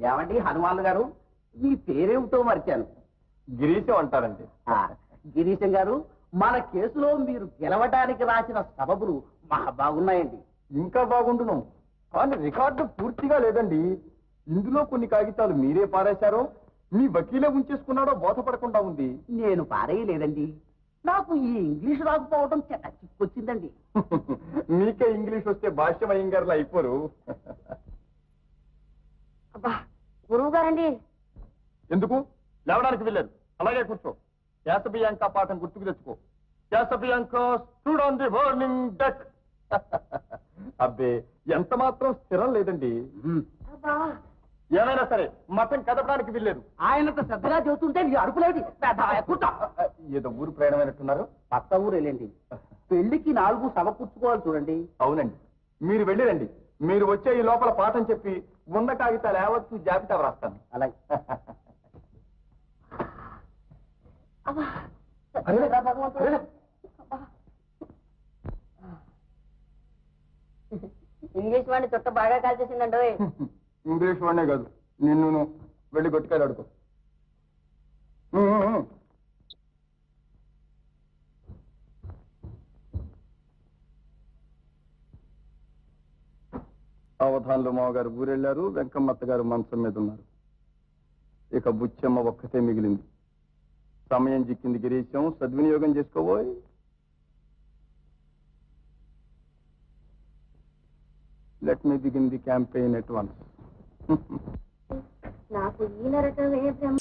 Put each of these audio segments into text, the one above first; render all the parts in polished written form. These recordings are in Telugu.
ఏమండి హనుమాన్ గారు, మీ పేరేమిటో మర్చాను. గిరీశం అంటారండి. గిరీశం గారు, మన కేసులో మీరు గెలవడానికి రాసిన సబబులు మహా బాగున్నాయండి. ఇంకా బాగుంటున్నాం, కానీ రికార్డు పూర్తిగా లేదండి. ఇందులో కొన్ని కాగితాలు మీరే పారేశారో మీ వకీలే ఉంచేసుకున్నాడో బోధపడకుండా ఉంది. నేను పారేయలేదండి. నాకు ఈ ఇంగ్లీష్ రాకపోవడం చెడ్డ చిక్కొచ్చిందండి. మీకే ఇంగ్లీష్ వస్తే భాష్యం అయ్యంగారులు అయిపోరు. అబ్బా గురువు గారండి. ఎందుకు లేవడానికి వెళ్ళారు? అలాగే కూర్చో. శాసబియాంక పాఠం గుర్తుకు తెచ్చుకో. Casabianca stood on the warning deck. అబ్బే ఎంత మాత్రం స్థిరం లేదండి. ఏమైనా సరే మతం కదపడానికి వెళ్ళారు. ఆయనంత శ్రద్ధగా చెబుతుంటే నీ అడుపులేది. ఏదో ఊరు ప్రయాణమైనట్టున్నారు. పక్క ఊరు వెళ్ళండి. పెళ్లికి 4 సమకూర్చుకోవాలి చూడండి. అవునండి, మీరు వెళ్ళిరండి. మీరు వచ్చే ఈ లోపల పాఠం చెప్పి ఉన్న కాగితాలు యావత్తు జాబితా వ్రాస్తాను. అలాగే. ఇంగ్లీష్ వాడిని చుట్ట బాగా కాల్చేసిందండి. ఇంగ్లీష్ వాడినే కాదు, నిన్ను వెళ్ళి గొట్టుకాయలు అడుకో. అవధాన్లో మావగారు ఊరెళ్ళారు. వెంకమ్మత్త గారు మంచం మీద ఉన్నారు. ఇక బుచ్చమ్మ ఒక్కతే మిగిలింది. సమయం చిక్కింది గిరీశం, సద్వినియోగం చేసుకోబోయ్. Let me begin the campaign at once. నాకు ఈ నరకమే బ్రహ్మ.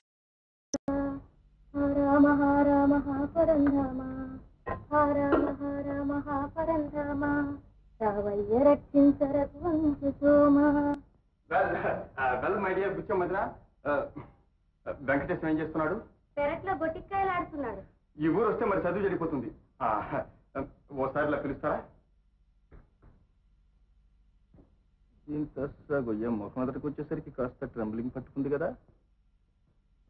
రామ రామ పరంధామ, రామ రామ పరంధామ, రావయ్య రక్షించరత్వంచు Soma. Well my dear బుచ్చమ్మదిరా, Venkatesham ఏం చేస్తున్నాడు? పెరట్లో గొట్టికాయలు ఆడుతున్నాడు. ఈ ఊరు వస్తే మరి చదువు చెడిపోతుంది. ఓసారి ఇలా పిలుస్తారా? గొయ్య ముఖం ఎదుటికి వచ్చేసరికి కాస్త ట్రంబ్లింగ్ పట్టుకుంది కదా.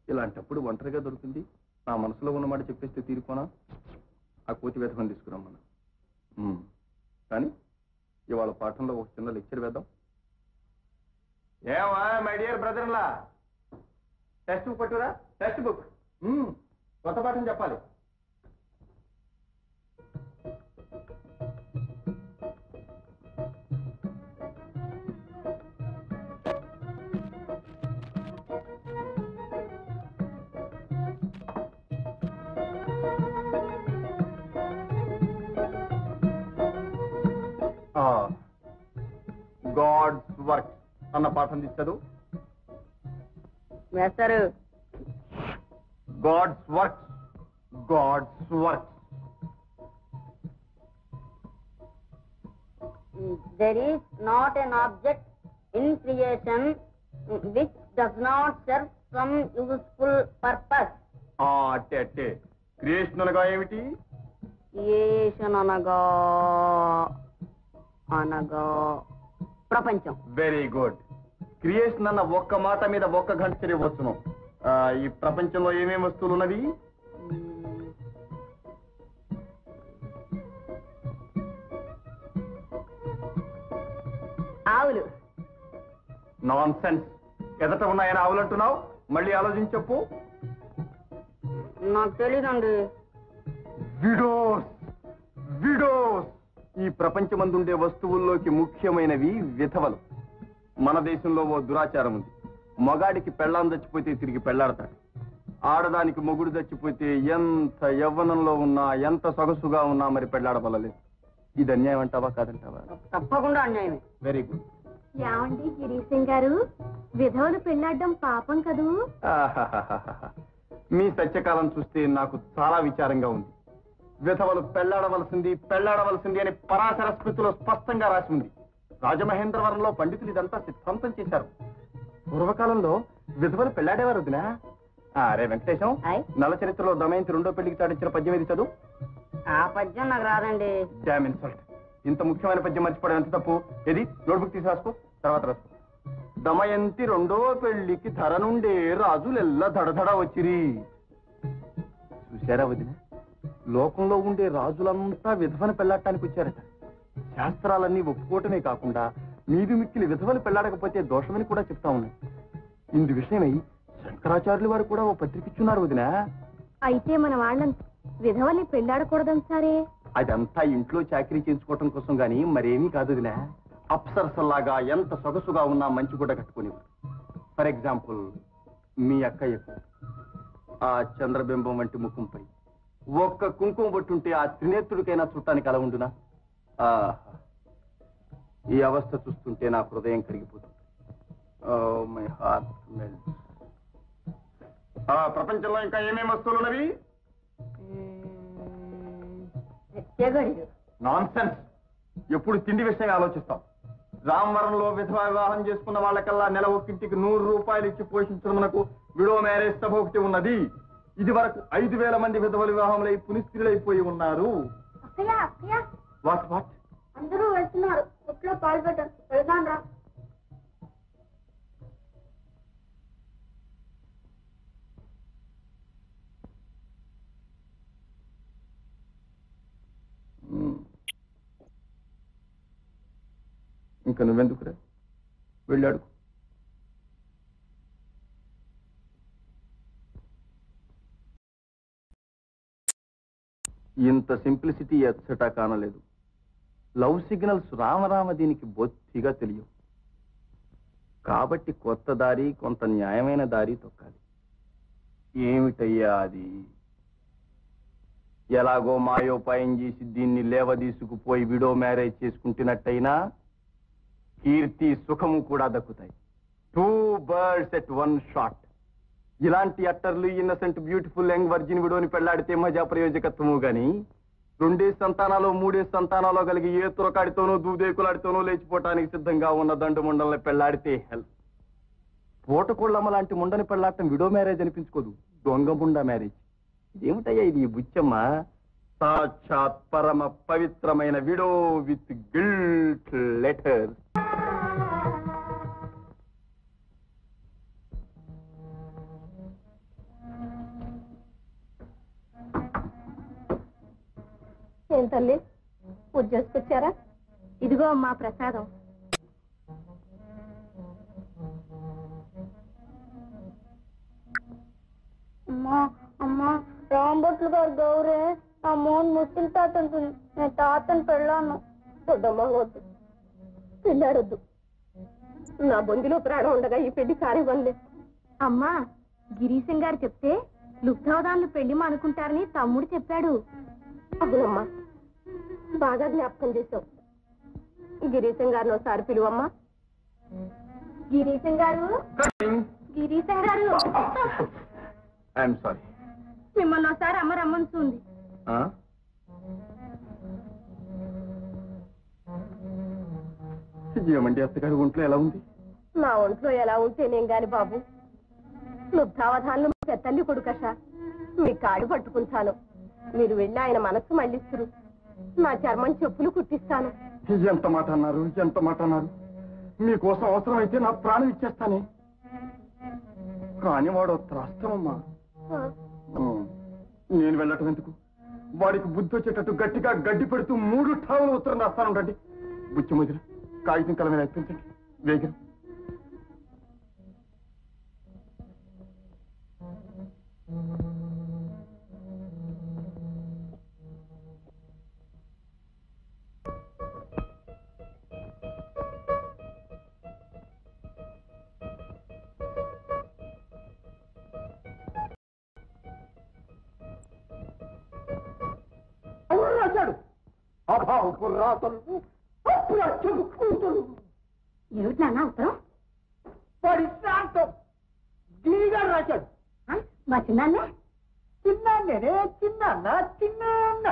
ఇలాంటప్పుడు ఒంటరిగా దొరికింది. నా మనసులో ఉన్నమాట చెప్పేస్తే తీరిపోనా? ఆ కోతి వేధమని తీసుకురమ్మన్నా. కానీ ఇవాళ పాఠంలో ఒక చిన్న లెక్చర్ వేద్దాం. ఏమా మై డియర్ బ్రదర్లా, టెక్స్ట్ బుక్ పట్టురా. టెక్స్ట్ బుక్ కొత్త పాఠం చెప్పాలి. గాడ్స్ వర్క్ అన్న పాఠం తీస్తాడు. వేస్తారు. God's works, God's works. There is not an object in creation which does not serve some useful purpose. అట్టే క్రియేషన్ అనగా ఏమిటి? క్రియేషన్ అనగా ప్రపంచం. Very good. క్రియేషన్ అన్న ఒక్క మాట మీద ఒక్క గంట తెలియవచ్చును. ఈ ప్రపంచంలో ఏమేమి వస్తువులు ఉన్నవి? ఆవులు. Nonsense. ఎదట ఉన్నాయని ఆవులు అంటున్నావు? మళ్ళీ ఆలోచించి చెప్పు. నాకు తెలీదండి. విడోస్. విడోస్ ఈ ప్రపంచమందుండే వస్తువుల్లోకి ముఖ్యమైనవి విధవలు. మన దేశంలో ఓ దురాచారం ఉంది. మగాడికి పెళ్ళాం చచ్చిపోతే తిరిగి పెళ్లాడతాడు. ఆడదానికి మొగుడు చచ్చిపోతే ఎంత యవ్వనంలో ఉన్నా, ఎంత సొగసుగా ఉన్నా మరి పెళ్లాడబలలేదు. ఇది అన్యాయం అంటావా కాదంటావా? తప్పకుండా అన్యాయమే. Very good. ఏమండి గిరీశం గారు, విధవలు పెళ్లాడడం పాపం కదూ? మీ సత్యకాలం చూస్తే నాకు చాలా విచారంగా ఉంది. విధవలు పెళ్లాడవలసింది అని పరాశర స్మృతిలో స్పష్టంగా రాసి ఉంది. రాజమహేంద్రవరంలో పండితులు ఇదంతా సిద్ధాంతం చేశారు. పూర్వకాలంలో విధవలు పెళ్లాడేవారు వదినా. అరే వెంకటేశం, నల చరిత్రలో దమయంతి 2వ పెళ్లికి తాడించిన పద్యం ఏది చదువు. ఆ పద్యం నాకు రాదండి. Damn insult. ఇంత ముఖ్యమైన పద్యం మర్చిపోవడం ఎంత తప్పు. ఏది నోట్బుక్ తీసి రాసుకో, తర్వాత రాసుకో. దమయంతి 2వ పెళ్లికి ధర నుండే రాజులెల్లా దడదడ వచ్చిరి. చూశారా వదిన, లోకంలో ఉండే రాజులంతా విధవను పెళ్లాడటానికి వచ్చారట. శాస్త్రాలన్నీ ఒప్పుకోవటమే కాకుండా మీది మిక్కిలి విధవలు పెళ్లాడకపోతే దోషమని కూడా చెప్తా ఉన్నాయి. ఇందు విషయమై శంకరాచార్యుల వారు కూడా ఓ పత్రిక ఇచ్చున్నారు వదినా. అయితే మన వాళ్ళని విధవల్ని పెళ్ళాడకూడదని సరే. అదంతా ఇంట్లో చాకరీ చేయించుకోవటం కోసం గాని మరేమీ కాదు వదినా. అప్సరసల్లాగా ఎంత సొగసుగా ఉన్నా మంచి గుడ్డ కట్టుకునేవారు. ఫర్ ఎగ్జాంపుల్ మీ అక్కయ్యకు ఆ చంద్రబింబం వంటి ముఖంపై ఒక్క కుంకుమ పట్టుంటే ఆ త్రినేత్రుడికైనా చుట్టానికి అలా ఉండునా? ఈ అవస్థ చూస్తుంటే నా హృదయం కరిగిపోతుంది. My heart melts. ప్రపంచంలో ఇంకా ఏమేమి వస్తువులు ఉన్నవి? నాన్సెన్స్. ఎప్పుడు తిండి విషయం ఆలోచిస్తాం. రామవరంలో విధవా వివాహం చేసుకున్న వాళ్ళకల్లా నెల ఒక్కింటికి 100 రూపాయలు ఇచ్చి పోషించడం మనకు విడో మ్యారేజ్ సభ ఒకటి ఉన్నది. ఇది వరకు 5,000 మంది విధవ వివాహములై పునిస్త్రీలైపోయి ఉన్నారు. What what? అందరూ వెళ్తున్నారు. ఒట్లో పాలు పెట్టారు. వెళ్దాం రా. ఇంకా నువ్వెందుకురా? వెళ్ళాడు. ఇంత సింప్లిసిటీ ఎచ్చటా కానలేదు. లవ్ సిగ్నల్స్ రామరామ దీనికి బొత్తిగా తెలియవు. కాబట్టి కొత్త దారి, కొంత న్యాయమైన దారి తొక్కాలి. ఏమిటయ్యా అది? ఎలాగో మాయోపాయం చేసి దీన్ని లేవదీసుకుపోయి విడో మ్యారేజ్ చేసుకుంటున్నట్టయినా కీర్తి సుఖము కూడా దక్కుతాయి. 2 birds at 1 shot. ఇలాంటి అట్టర్లు ఇన్నసెంట్ బ్యూటిఫుల్ యంగ్ వర్జిన్ విడోని పెళ్లాడితే మజా ప్రయోజకత్వము గాని 2 సంతానాలు 3 సంతానాలు కలిగి ఏ తురకాడితోనూ దూదేకులాడితోనూ లేచిపోవటానికి సిద్ధంగా ఉన్న దండు ముండల్ని పెళ్లాడితే హెల్. పూటకోళ్ళమ్మ లాంటి ముండని పెళ్లాడటం విడో మ్యారేజ్ అనిపించుకోదు, దొంగ ముండ మ్యారేజ్. ఇదేమిటయ్యా ఇది బుచ్చమ్మ? సాక్షాత్ పరమ పవిత్రమైన విడో విత్ గిల్ట్ లెటర్. ఏం తల్లి, పూజ చేసుకొచ్చారా? ఇదిగో అమ్మా ప్రసాదం. అమ్మా అమ్మా, రాంబొట్లు గారు గౌరే ఆ మోహన్ ముసలి తాత అంటుంది. నేను తాతను పెళ్ళాను. వద్దమ్మా వద్దు, పెళ్ళాడొద్దు. నా బొందిలో ప్రాణం ఉండగా ఈ పెళ్లి కానివ్వండి. అమ్మా, గిరీశం గారు చెప్తే లుబ్ధవదాన్లు పెళ్లి మానుకుంటారని తమ్ముడు చెప్పాడు. అవునమ్మా, బాగా జ్ఞాపకం చేసావు. గిరీశం గారిని ఒకసారి పిలువమ్మా. గిరీశం గారు, గిరీశం గారు, ఐఎమ్ సారీ. మిమ్మల్ని ఒకసారి అమ్మ రమ్మంటుంది. ఏమండి అత్తగారి ఒంట్లో ఎలా ఉంది? నా ఒంట్లో ఎలా ఉంటేనేం గాని బాబు, లుబ్ధావధాన్లు పెద్దండి కొడుకష. మీ కాడు పట్టుకుంటాను. మీరు వెళ్ళి ఆయన మనస్సు మళ్ళిస్తురు. నా చర్మం చెప్పులు కుట్టిస్తాను. ఎంత మాట అన్నారు, ఎంత మాట అన్నారు. మీకోసం అవసరమైతే నా ప్రాణం ఇచ్చేస్తానే. కానీ వాడు త్రాస్తమమ్మా. నేను వెళ్ళటం ఎందుకు? వాడికి బుద్ధి వచ్చేటట్టు గట్టిగా గడ్డి పెడుతూ 3 ఠావులు ఉత్తరం రాస్తాను. రండి బుచ్చి ముదిర, కాగితం కల మీద ఎక్కించండి వేగం. రాశాడు అభావపు రాతలు, ఏమిటి నాన్న ఉత్తరం? వాడి శాంతం గిరిగా రాశాడు. మా చిన్నాన్నే చిన్నాన్నే చిన్నాన్న చిన్నాన్న